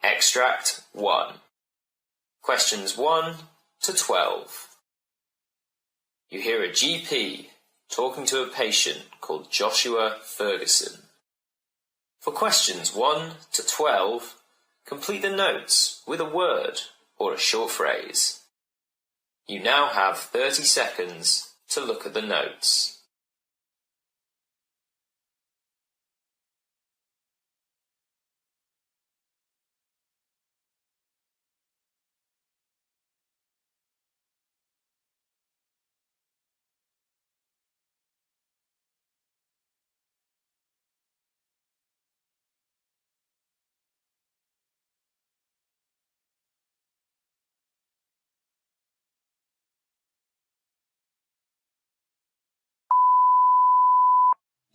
Extract 1. Questions 1 to 12. You hear a GP talking to a patient called Joshua Ferguson. For questions 1 to 12, complete the notes with a word or a short phrase. You now have 30 seconds to look at the notes.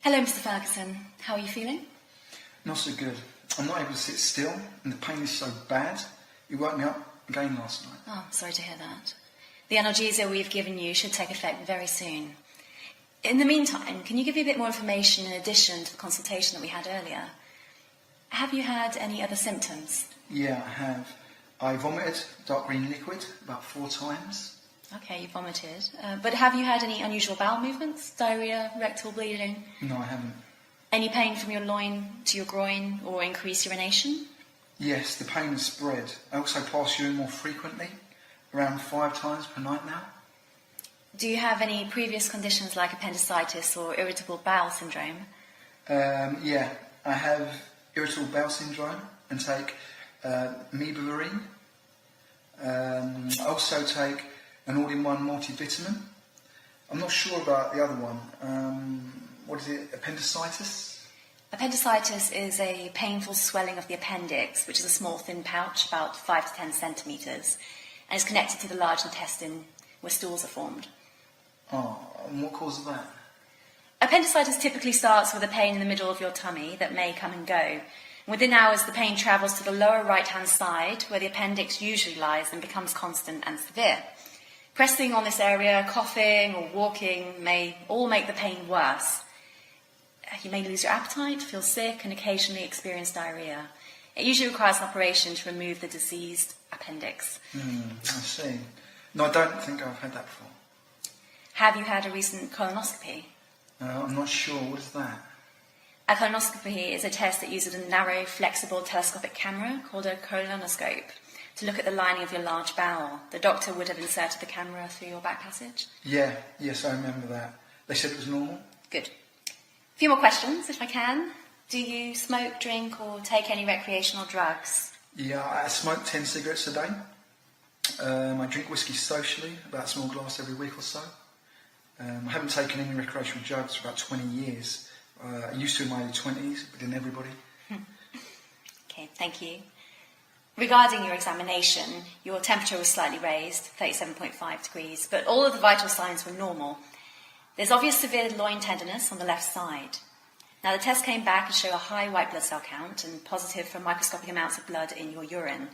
Hello, Mr. Ferguson. How are you feeling? Not so good. I'm not able to sit still, and the pain is so bad. You woke me up again last night. Oh, sorry to hear that. The analgesia we've given you should take effect very soon. In the meantime, can you give me a bit more information in addition to the consultation that we had earlier? Have you had any other symptoms? Yeah, I have. I vomited dark green liquid about 4 times. Okay, you vomited. But have you had any unusual bowel movements? Diarrhea, rectal bleeding? No, I haven't. Any pain from your loin to your groin or increased urination? Yes, the pain has spread. I also pass urine more frequently, around 5 times per night now. Do you have any previous conditions like appendicitis or irritable bowel syndrome? Yeah, I have irritable bowel syndrome and take mebivaline. I also take an all-in-one multivitamin. I'm not sure about the other one. What is it, appendicitis? Appendicitis is a painful swelling of the appendix, which is a small thin pouch about 5 to 10 centimetres, and is connected to the large intestine where stools are formed. Oh, and what causes that? Appendicitis typically starts with a pain in the middle of your tummy that may come and go. Within hours, the pain travels to the lower right-hand side, where the appendix usually lies, and becomes constant and severe. Pressing on this area, coughing or walking may all make the pain worse. You may lose your appetite, feel sick, and occasionally experience diarrhea. It usually requires an operation to remove the diseased appendix. I see. No, I don't think I've had that before. Have you had a recent colonoscopy? I'm not sure. What is that? A colonoscopy is a test that uses a narrow, flexible telescopic camera called a colonoscope to look at the lining of your large bowel. The doctor would have inserted the camera through your back passage. Yes, I remember that. They said it was normal. Good. A few more questions, if I can. Do you smoke, drink, or take any recreational drugs? Yeah, I smoke 10 cigarettes a day. I drink whiskey socially, about a small glass every week or so. I haven't taken any recreational drugs for about 20 years. I used to in my early 20s, but didn't everybody. Okay, thank you. Regarding your examination, your temperature was slightly raised, 37.5 degrees, but all of the vital signs were normal. There's obvious severe loin tenderness on the left side. Now, the test came back and showed a high white blood cell count and positive for microscopic amounts of blood in your urine.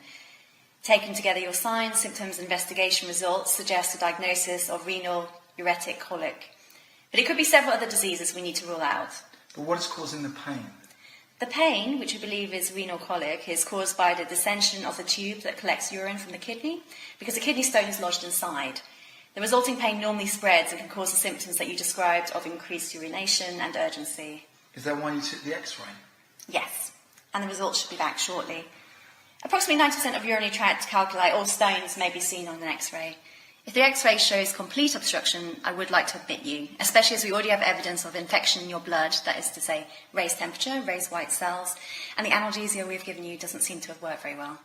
Taken together, your signs, symptoms, and investigation results suggest a diagnosis of renal uretic colic. But it could be several other diseases we need to rule out. But what is causing the pain? The pain, which we believe is renal colic, is caused by the dissension of the tube that collects urine from the kidney, because the kidney stone is lodged inside. The resulting pain normally spreads and can cause the symptoms that you described of increased urination and urgency. Is that why you took the X-ray? Yes, and the results should be back shortly. Approximately 90% of urinary tract calculi or stones may be seen on an X-ray. If the X-ray shows complete obstruction, I would like to admit you, especially as we already have evidence of infection in your blood, that is to say, raised temperature, raised white cells, and the analgesia we've given you doesn't seem to have worked very well.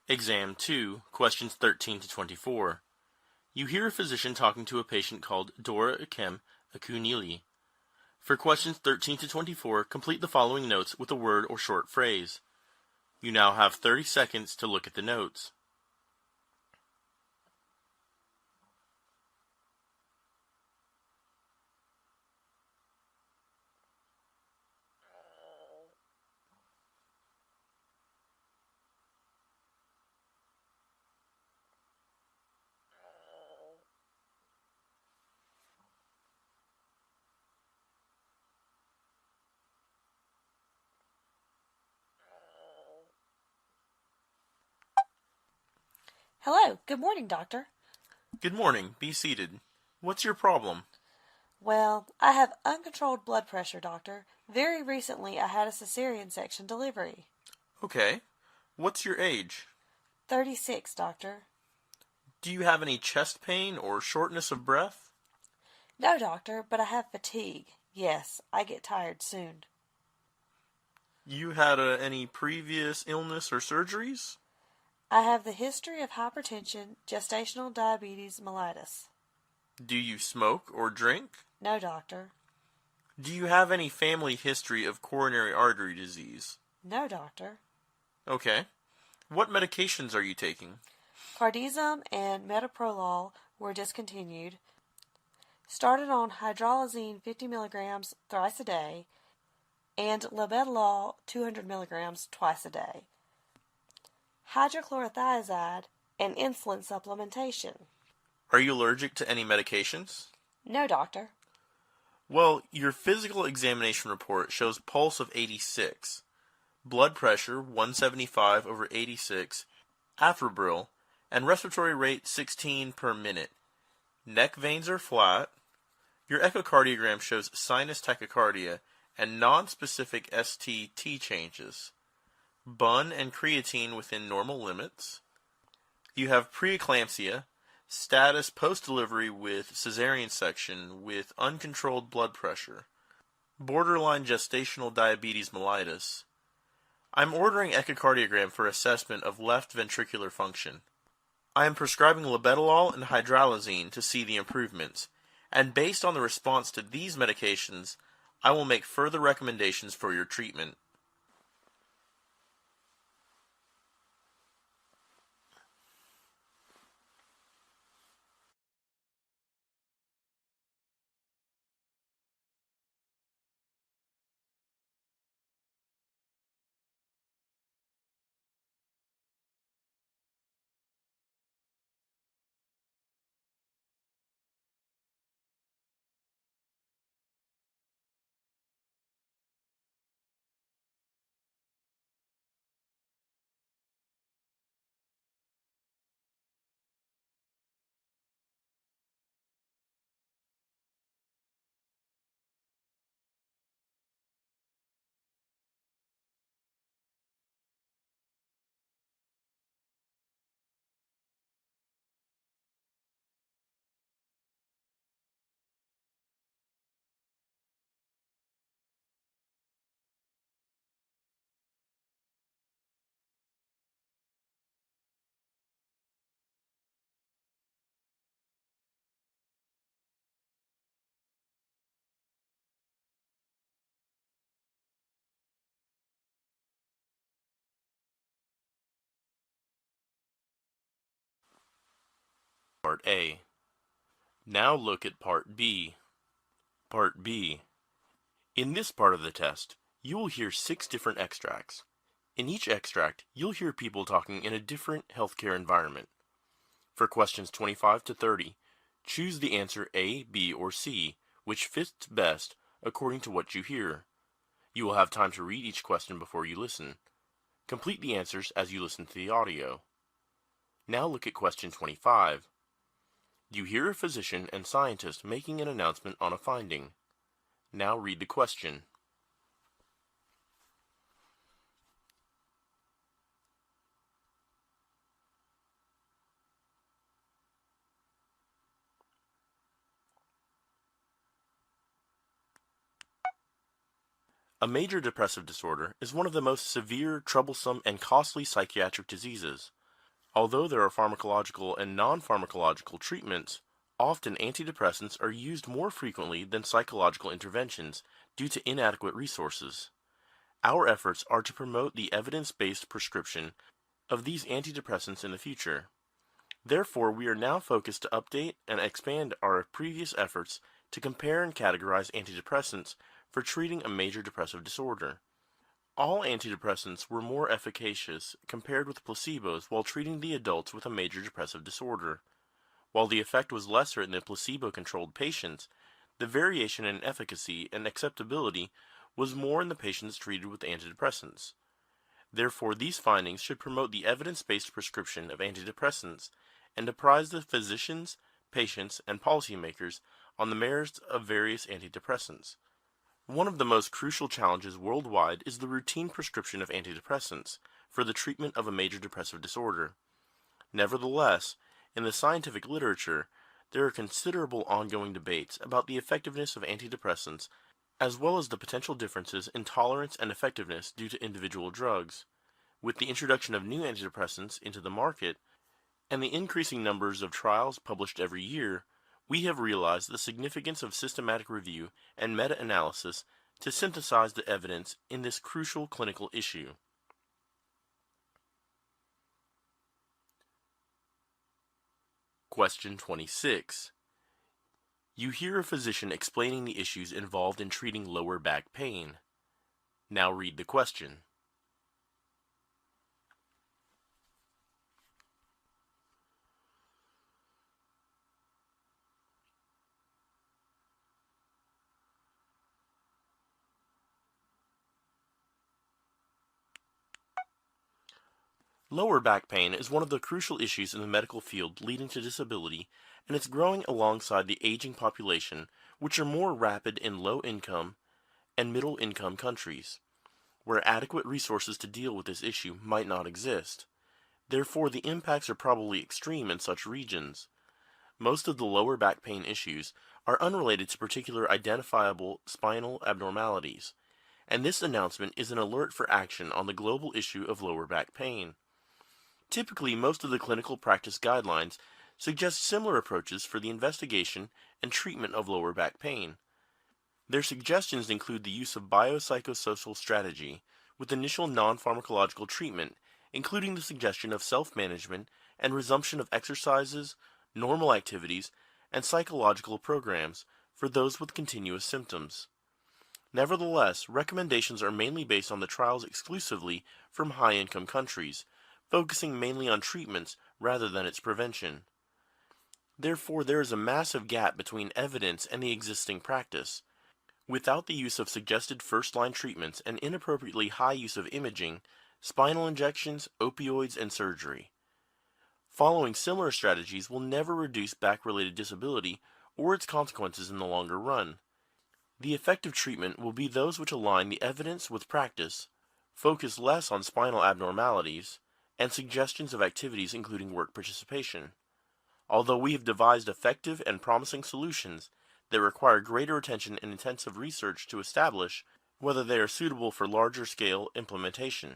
Exam 2, questions 13 to 24. You hear a physician talking to a patient called Dora Akem Akunili. For questions 13 to 24, complete the following notes with a word or short phrase. You now have 30 seconds to look at the notes. Hello, good morning, doctor. Good morning. Be seated. What's your problem? Well, I have uncontrolled blood pressure, doctor. Very recently I had a cesarean section delivery. Okay. What's your age? 36, doctor. Do you have any chest pain or shortness of breath? No, doctor, but I have fatigue. Yes, I get tired soon. You had any previous illness or surgeries? I have the history of hypertension, gestational diabetes mellitus. Do you smoke or drink? No, doctor. Do you have any family history of coronary artery disease? No, doctor. Okay. What medications are you taking? Cardizem and metoprolol were discontinued. Started on hydralazine 50 milligrams thrice a day and labetalol 200 milligrams twice a day. Hydrochlorothiazide and insulin supplementation. Are you allergic to any medications? No, doctor. Well, your physical examination report shows pulse of 86, blood pressure 175 over 86, afebril, and respiratory rate 16 per minute. Neck veins are flat. Your echocardiogram shows sinus tachycardia and non-specific ST-T changes. BUN and creatine within normal limits. You have preeclampsia, status post-delivery with cesarean section with uncontrolled blood pressure, borderline gestational diabetes mellitus. I'm ordering echocardiogram for assessment of left ventricular function. I am prescribing labetalol and hydralazine to see the improvements, and based on the response to these medications, I will make further recommendations for your treatment. Part A. Now look at Part B. Part B. In this part of the test, you will hear 6 different extracts. In each extract, you'll hear people talking in a different healthcare environment. For questions 25 to 30, choose the answer A, B, or C, which fits best according to what you hear. You will have time to read each question before you listen. Complete the answers as you listen to the audio. Now look at question 25. You hear a physician and scientist making an announcement on a finding. Now read the question. A major depressive disorder is one of the most severe, troublesome, and costly psychiatric diseases. Although there are pharmacological and non-pharmacological treatments, often antidepressants are used more frequently than psychological interventions due to inadequate resources. Our efforts are to promote the evidence-based prescription of these antidepressants in the future. Therefore, we are now focused to update and expand our previous efforts to compare and categorize antidepressants for treating a major depressive disorder. All antidepressants were more efficacious compared with placebos while treating the adults with a major depressive disorder. While the effect was lesser in the placebo-controlled patients, the variation in efficacy and acceptability was more in the patients treated with antidepressants. Therefore, these findings should promote the evidence-based prescription of antidepressants and apprise the physicians, patients, and policymakers on the merits of various antidepressants. One of the most crucial challenges worldwide is the routine prescription of antidepressants for the treatment of a major depressive disorder. Nevertheless, in the scientific literature, there are considerable ongoing debates about the effectiveness of antidepressants as well as the potential differences in tolerance and effectiveness due to individual drugs. With the introduction of new antidepressants into the market and the increasing numbers of trials published every year, we have realized the significance of systematic review and meta-analysis to synthesize the evidence in this crucial clinical issue. Question 26. You hear a physician explaining the issues involved in treating lower back pain. Now read the question. Lower back pain is one of the crucial issues in the medical field leading to disability, and it's growing alongside the aging population, which are more rapid in low-income and middle-income countries, where adequate resources to deal with this issue might not exist. Therefore, the impacts are probably extreme in such regions. Most of the lower back pain issues are unrelated to particular identifiable spinal abnormalities, and this announcement is an alert for action on the global issue of lower back pain. Typically, most of the clinical practice guidelines suggest similar approaches for the investigation and treatment of lower back pain. Their suggestions include the use of biopsychosocial strategy with initial non-pharmacological treatment, including the suggestion of self-management and resumption of exercises, normal activities, and psychological programs for those with continuous symptoms. Nevertheless, recommendations are mainly based on the trials exclusively from high-income countries, focusing mainly on treatments rather than its prevention. Therefore, there is a massive gap between evidence and the existing practice. Without the use of suggested first-line treatments and inappropriately high use of imaging, spinal injections, opioids, and surgery. Following similar strategies will never reduce back-related disability or its consequences in the longer run. The effective treatment will be those which align the evidence with practice, focus less on spinal abnormalities, and suggestions of activities including work participation. Although we have devised effective and promising solutions that require greater attention and intensive research to establish whether they are suitable for larger-scale implementation.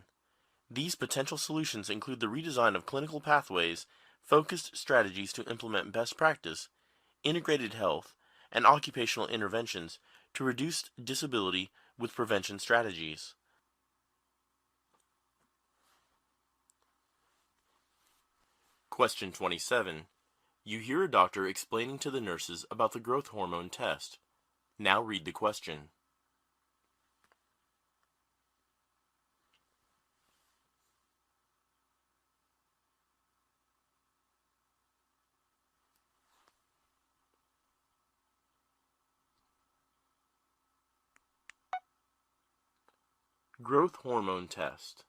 These potential solutions include the redesign of clinical pathways, focused strategies to implement best practice, integrated health, and occupational interventions to reduce disability with prevention strategies. Question 27. You hear a doctor explaining to the nurses about the growth hormone test. Now read the question. Growth hormone test.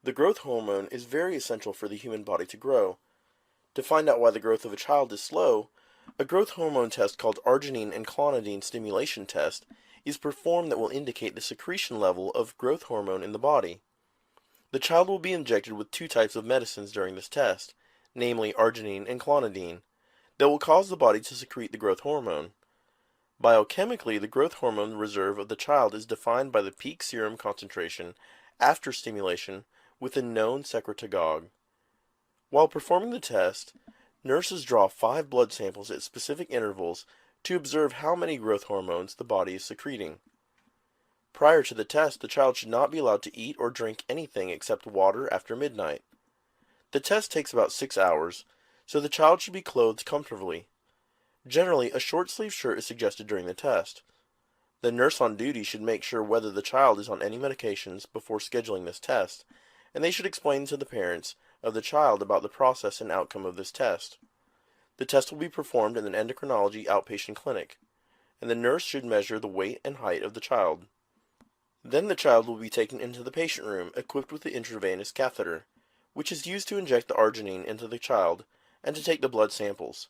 The growth hormone is very essential for the human body to grow. To find out why the growth of a child is slow, a growth hormone test called arginine and clonidine stimulation test is performed that will indicate the secretion level of growth hormone in the body. The child will be injected with two types of medicines during this test, namely arginine and clonidine, that will cause the body to secrete the growth hormone. Biochemically, the growth hormone reserve of the child is defined by the peak serum concentration after stimulation with a known secretagogue. While performing the test, nurses draw 5 blood samples at specific intervals to observe how many growth hormones the body is secreting. Prior to the test, the child should not be allowed to eat or drink anything except water after midnight. The test takes about 6 hours, so the child should be clothed comfortably. Generally, a short-sleeved shirt is suggested during the test. The nurse on duty should make sure whether the child is on any medications before scheduling this test, and they should explain to the parents of the child about the process and outcome of this test. The test will be performed in an endocrinology outpatient clinic, and the nurse should measure the weight and height of the child. Then the child will be taken into the patient room equipped with the intravenous catheter, which is used to inject the arginine into the child and to take the blood samples.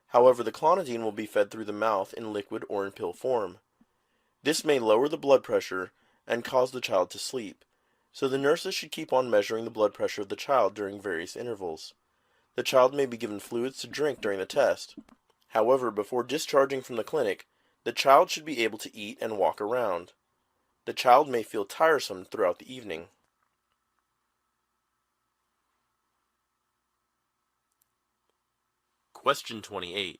However, the clonidine will be fed through the mouth in liquid or in pill form. This may lower the blood pressure and cause the child to sleep, so the nurses should keep on measuring the blood pressure of the child during various intervals. The child may be given fluids to drink during the test. However, before discharging from the clinic, the child should be able to eat and walk around. The child may feel tiresome throughout the evening. Question 28.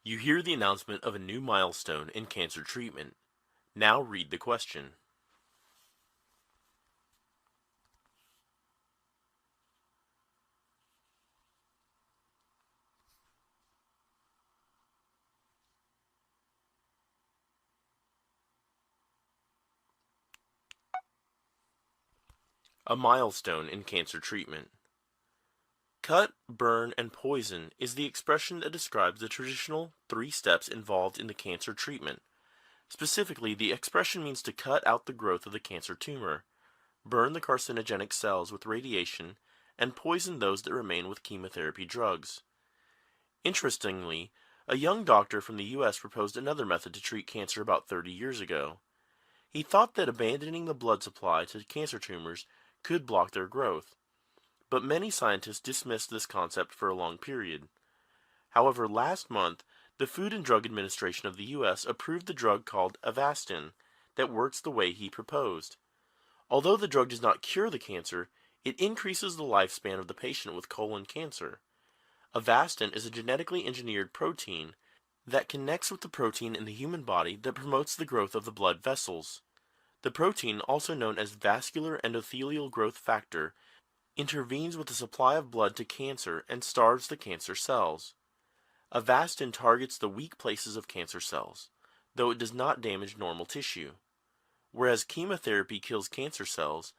You hear the announcement of a new milestone in cancer treatment. Now read the question. A milestone in cancer treatment. Cut, burn, and poison is the expression that describes the traditional 3 steps involved in the cancer treatment. Specifically, the expression means to cut out the growth of the cancer tumor, burn the carcinogenic cells with radiation, and poison those that remain with chemotherapy drugs. Interestingly, a young doctor from the U.S. proposed another method to treat cancer about 30 years ago. He thought that abandoning the blood supply to cancer tumors could block their growth, but many scientists dismissed this concept for a long period. However, last month, the Food and Drug Administration of the U.S. approved the drug called Avastin that works the way he proposed. Although the drug does not cure the cancer, it increases the lifespan of the patient with colon cancer. Avastin is a genetically engineered protein that connects with the protein in the human body that promotes the growth of the blood vessels. The protein, also known as vascular endothelial growth factor, intervenes with the supply of blood to cancer and starves the cancer cells. Avastin targets the weak places of cancer cells, though it does not damage normal tissue. Whereas chemotherapy kills cancer cells,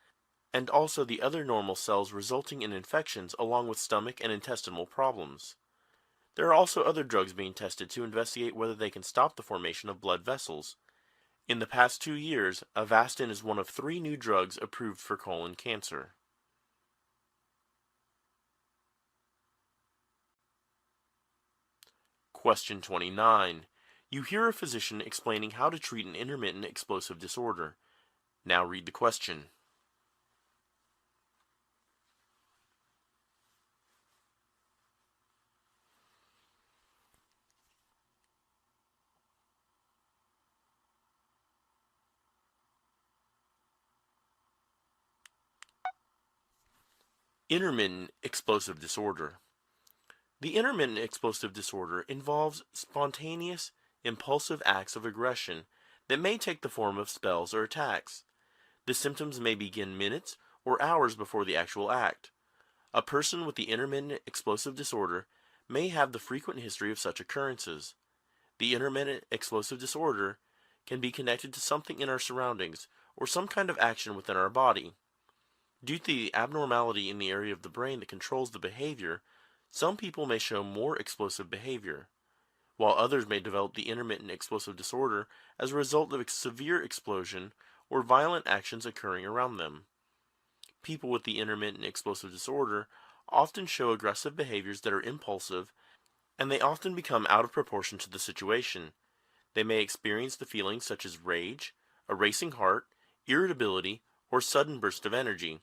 and also the other normal cells resulting in infections along with stomach and intestinal problems. There are also other drugs being tested to investigate whether they can stop the formation of blood vessels. In the past 2 years, Avastin is one of 3 new drugs approved for colon cancer. Question 29. You hear a physician explaining how to treat an intermittent explosive disorder. Now read the question. Intermittent explosive disorder. The intermittent explosive disorder involves spontaneous, impulsive acts of aggression that may take the form of spells or attacks. The symptoms may begin minutes or hours before the actual act. A person with the intermittent explosive disorder may have the frequent history of such occurrences. The intermittent explosive disorder can be connected to something in our surroundings or some kind of action within our body. Due to the abnormality in the area of the brain that controls the behavior, some people may show more explosive behavior, while others may develop the intermittent explosive disorder as a result of a severe explosion or violent actions occurring around them. People with the intermittent explosive disorder often show aggressive behaviors that are impulsive, and they often become out of proportion to the situation. They may experience the feelings such as rage, a racing heart, irritability, or sudden burst of energy.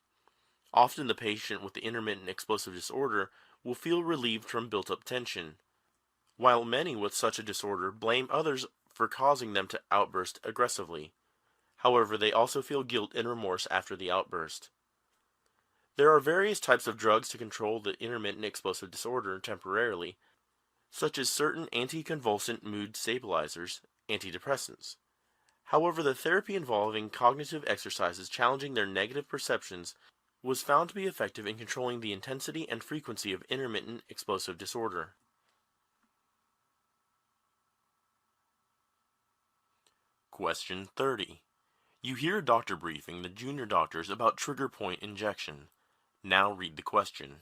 Often the patient with the intermittent explosive disorder will feel relieved from built-up tension, while many with such a disorder blame others for causing them to outburst aggressively. However, they also feel guilt and remorse after the outburst. There are various types of drugs to control the intermittent explosive disorder temporarily, such as certain anticonvulsant mood stabilizers, antidepressants. However, the therapy involving cognitive exercises challenging their negative perceptions was found to be effective in controlling the intensity and frequency of intermittent explosive disorder. Question 30. You hear a doctor briefing the junior doctors about trigger point injection. Now read the question.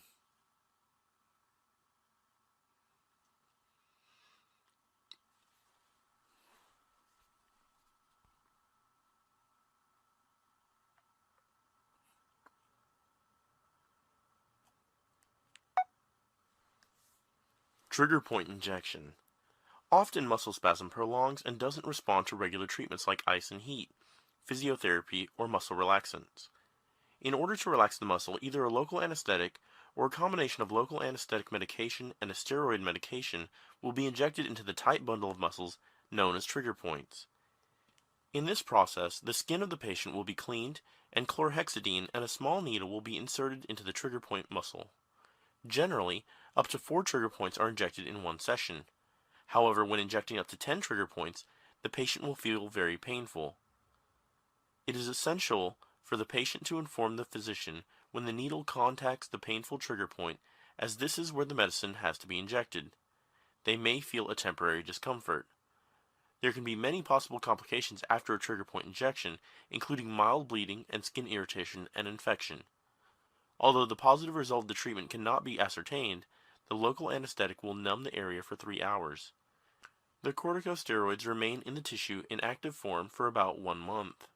Trigger point injection. Often muscle spasm prolongs and doesn't respond to regular treatments like ice and heat, physiotherapy, or muscle relaxants. In order to relax the muscle, either a local anesthetic or a combination of local anesthetic medication and a steroid medication will be injected into the tight bundle of muscles known as trigger points. In this process, the skin of the patient will be cleaned and chlorhexidine and a small needle will be inserted into the trigger point muscle. Generally, up to 4 trigger points are injected in one session. However, when injecting up to 10 trigger points, the patient will feel very painful. It is essential for the patient to inform the physician when the needle contacts the painful trigger point, as this is where the medicine has to be injected. They may feel a temporary discomfort. There can be many possible complications after a trigger point injection, including mild bleeding and skin irritation and infection. Although the positive result of the treatment cannot be ascertained, the local anesthetic will numb the area for 3 hours. The corticosteroids remain in the tissue in active form for about 1 month.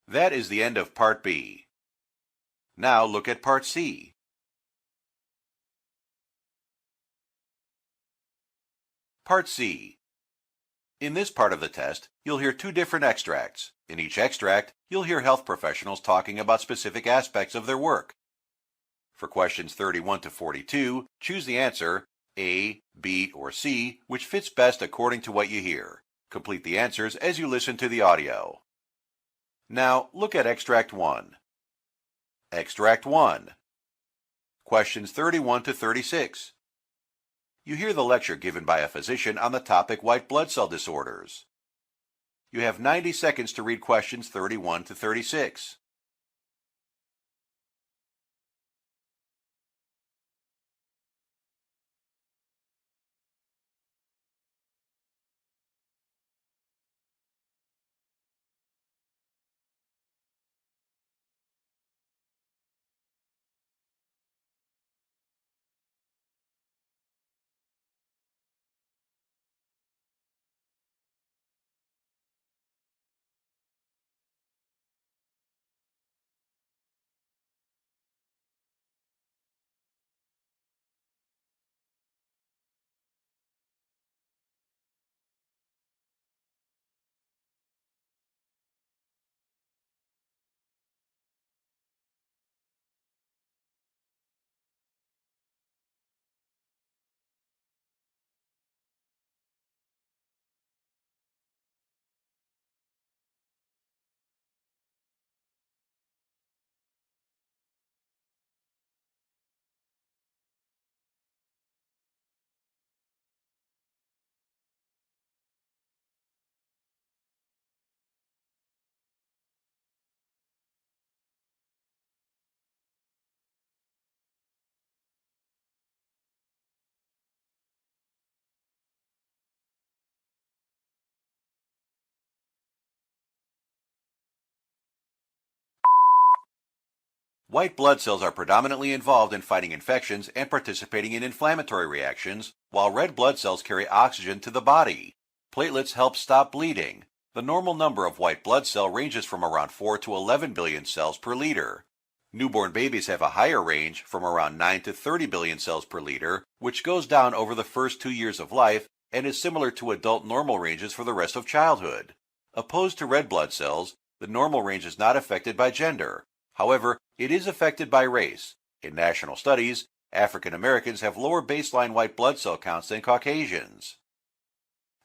That is the end of Part B. Now look at Part C. Part C. In this part of the test, you'll hear 2 different extracts. In each extract, you'll hear health professionals talking about specific aspects of their work. For questions 31 to 42, choose the answer A, B, or C, which fits best according to what you hear. Complete the answers as you listen to the audio. Now, look at Extract 1. Extract 1. Questions 31 to 36. You hear the lecture given by a physician on the topic white blood cell disorders. You have 90 seconds to read questions 31 to 36. White blood cells are predominantly involved in fighting infections and participating in inflammatory reactions, while red blood cells carry oxygen to the body. Platelets help stop bleeding. The normal number of white blood cell ranges from around 4 to 11 billion cells per liter. Newborn babies have a higher range, from around 9 to 30 billion cells per liter, which goes down over the first 2 years of life and is similar to adult normal ranges for the rest of childhood. Opposed to red blood cells, the normal range is not affected by gender. However, it is affected by race. In national studies, African Americans have lower baseline white blood cell counts than Caucasians.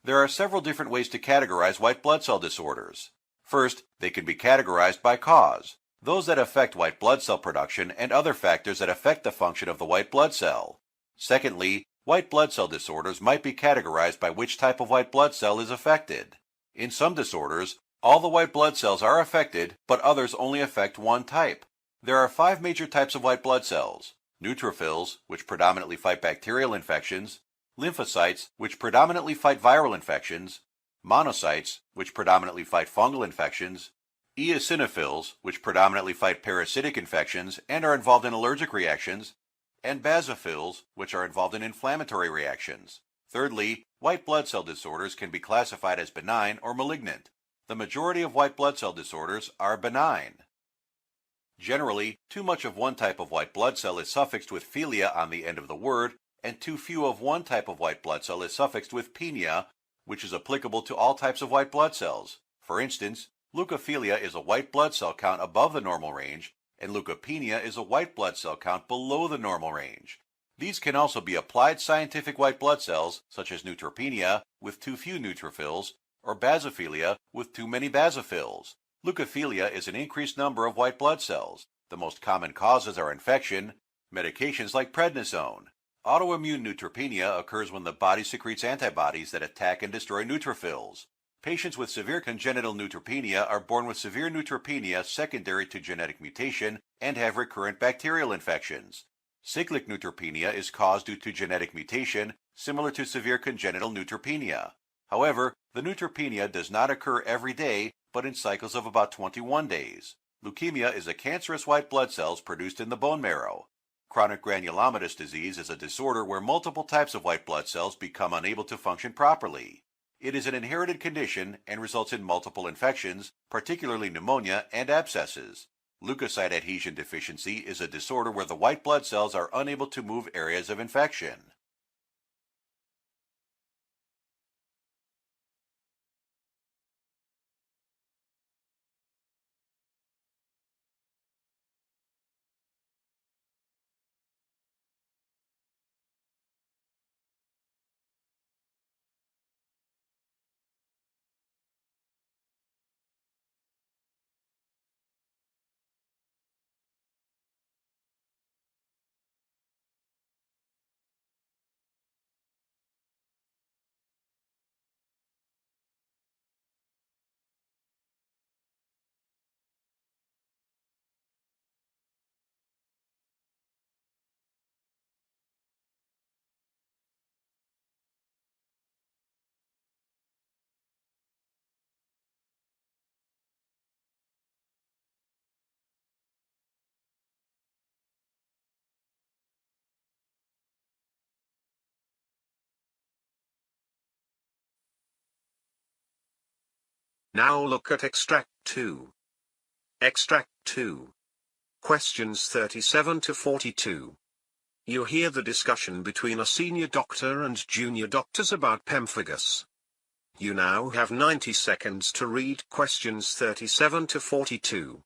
There are several different ways to categorize white blood cell disorders. First, they can be categorized by cause, those that affect white blood cell production and other factors that affect the function of the white blood cell. Secondly, white blood cell disorders might be categorized by which type of white blood cell is affected. In some disorders, all the white blood cells are affected, but others only affect one type. There are 5 major types of white blood cells: neutrophils, which predominantly fight bacterial infections; lymphocytes, which predominantly fight viral infections; monocytes, which predominantly fight fungal infections; eosinophils, which predominantly fight parasitic infections and are involved in allergic reactions; and basophils, which are involved in inflammatory reactions. Thirdly, white blood cell disorders can be classified as benign or malignant. The majority of white blood cell disorders are benign. Generally, too much of one type of white blood cell is suffixed with philia on the end of the word, and too few of one type of white blood cell is suffixed with penia, which is applicable to all types of white blood cells. For instance, leukophilia is a white blood cell count above the normal range, and leukopenia is a white blood cell count below the normal range. These can also be applied scientific white blood cells, such as neutropenia, with too few neutrophils, or basophilia, with too many basophils. Leukophilia is an increased number of white blood cells. The most common causes are infection, medications like prednisone. Autoimmune neutropenia occurs when the body secretes antibodies that attack and destroy neutrophils. Patients with severe congenital neutropenia are born with severe neutropenia secondary to genetic mutation and have recurrent bacterial infections. Cyclic neutropenia is caused due to genetic mutation, similar to severe congenital neutropenia. However, the neutropenia does not occur every day, but in cycles of about 21 days. Leukemia is a cancerous white blood cells produced in the bone marrow. Chronic granulomatous disease is a disorder where multiple types of white blood cells become unable to function properly. It is an inherited condition and results in multiple infections, particularly pneumonia and abscesses. Leukocyte adhesion deficiency is a disorder where the white blood cells are unable to move areas of infection. Now look at Extract 2. Extract 2. Questions 37 to 42. You hear the discussion between a senior doctor and junior doctors about pemphigus. You now have 90 seconds to read questions 37 to 42.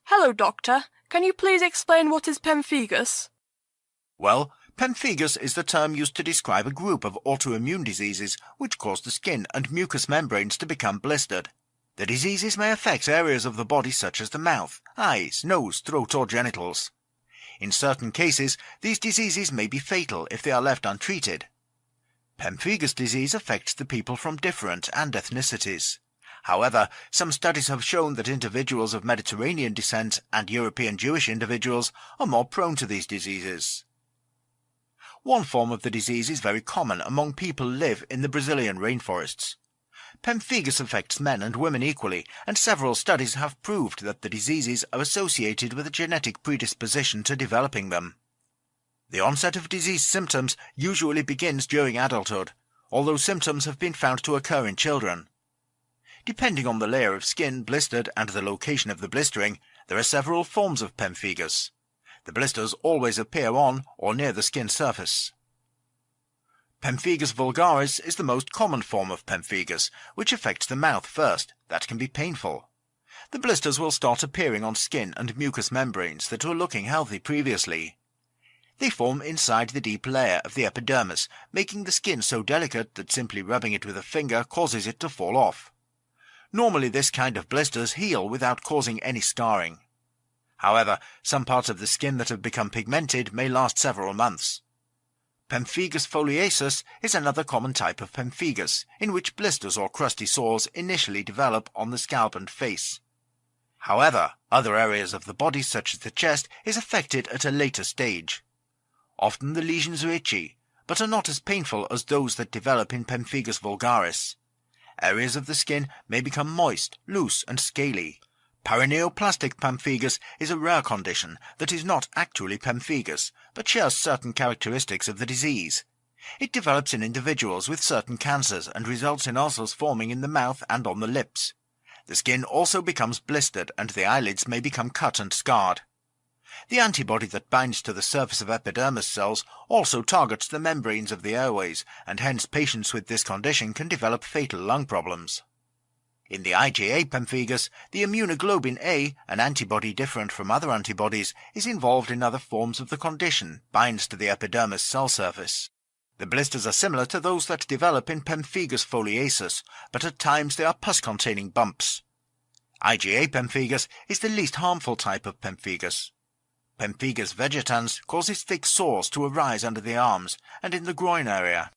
Hello, Doctor. Can you please explain what is pemphigus? Well, pemphigus is the term used to describe a group of autoimmune diseases which cause the skin and mucous membranes to become blistered. The diseases may affect areas of the body such as the mouth, eyes, nose, throat or genitals. In certain cases, these diseases may be fatal if they are left untreated. Pemphigus disease affects the people from different and ethnicities. However, some studies have shown that individuals of Mediterranean descent and European Jewish individuals are more prone to these diseases. One form of the disease is very common among people who live in the Brazilian rainforests. Pemphigus affects men and women equally, and several studies have proved that the diseases are associated with a genetic predisposition to developing them. The onset of disease symptoms usually begins during adulthood, although symptoms have been found to occur in children. Depending on the layer of skin blistered and the location of the blistering, there are several forms of pemphigus. The blisters always appear on or near the skin surface. Pemphigus vulgaris is the most common form of pemphigus, which affects the mouth first. That can be painful. The blisters will start appearing on skin and mucous membranes that were looking healthy previously. They form inside the deep layer of the epidermis, making the skin so delicate that simply rubbing it with a finger causes it to fall off. Normally this kind of blisters heal without causing any scarring. However, some parts of the skin that have become pigmented may last several months. Pemphigus foliaceus is another common type of pemphigus, in which blisters or crusty sores initially develop on the scalp and face. However, other areas of the body, such as the chest, is affected at a later stage. Often the lesions are itchy, but are not as painful as those that develop in Pemphigus vulgaris. Areas of the skin may become moist, loose and scaly. Paraneoplastic pemphigus is a rare condition that is not actually pemphigus, but shares certain characteristics of the disease. It develops in individuals with certain cancers and results in ulcers forming in the mouth and on the lips. The skin also becomes blistered and the eyelids may become cut and scarred. The antibody that binds to the surface of epidermis cells also targets the membranes of the airways, and hence patients with this condition can develop fatal lung problems. In the IgA pemphigus, the immunoglobulin A, an antibody different from other antibodies, is involved in other forms of the condition, binds to the epidermis cell surface. The blisters are similar to those that develop in Pemphigus foliaceus, but at times they are pus-containing bumps. IgA pemphigus is the least harmful type of pemphigus. Pemphigus vegetans causes thick sores to arise under the arms and in the groin area.